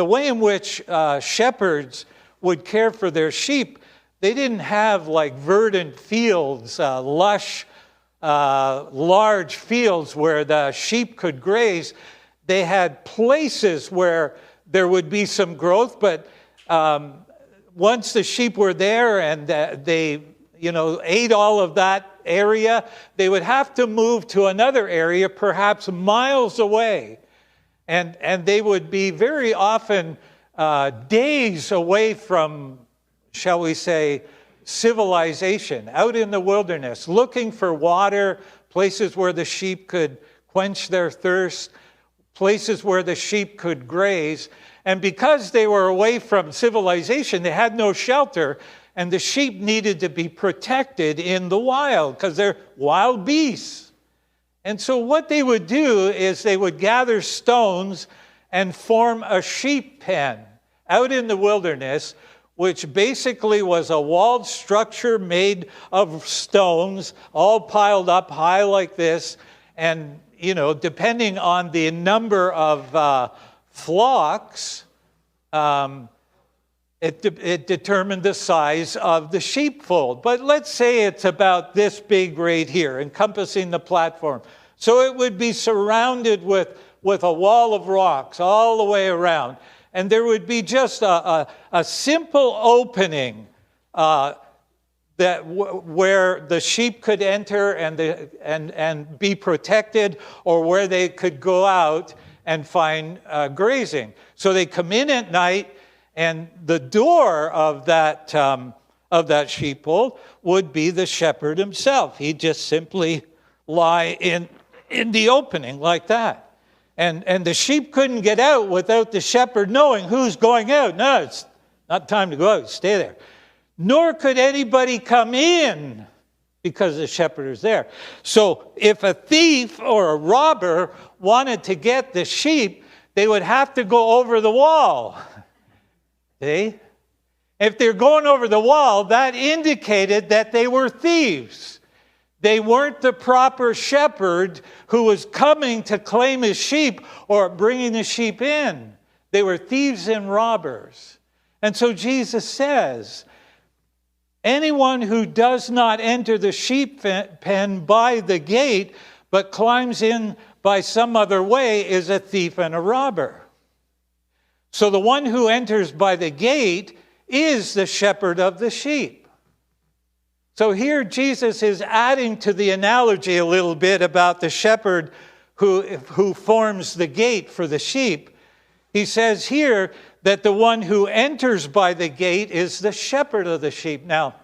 the way in which shepherds would care for their sheep, they didn't have like verdant fields, lush, large fields where the sheep could graze. They had places where there would be some growth, but once the sheep were there and they, ate all of that area, they would have to move to another area, perhaps miles away. And they would be very often days away from, shall we say, civilization, out in the wilderness, looking for water, places where the sheep could quench their thirst, places where the sheep could graze. And because they were away from civilization, they had no shelter, and the sheep needed to be protected in the wild because they're wild beasts. And so what they would do is they would gather stones and form a sheep pen out in the wilderness, which basically was a walled structure made of stones, all piled up high like this. And, depending on the number of flocks, it determined the size of the sheepfold. But let's say it's about this big right here, encompassing the platform. So it would be surrounded with a wall of rocks all the way around. And there would be just a simple opening where the sheep could enter and be protected, or where they could go out and find grazing. So they come in at night, and the door of that sheepfold would be the shepherd himself. He'd just simply lie in the opening like that. And the sheep couldn't get out without the shepherd knowing who's going out. No, it's not time to go out. Stay there. Nor could anybody come in because the shepherd is there. So if a thief or a robber wanted to get the sheep, they would have to go over the wall. See? If they're going over the wall, that indicated that they were thieves. They weren't the proper shepherd who was coming to claim his sheep or bringing the sheep in. They were thieves and robbers. And so Jesus says, anyone who does not enter the sheep pen by the gate, but climbs in by some other way, is a thief and a robber. So the one who enters by the gate is the shepherd of the sheep. So here Jesus is adding to the analogy a little bit about the shepherd who forms the gate for the sheep. He says here that the one who enters by the gate is the shepherd of the sheep. Now,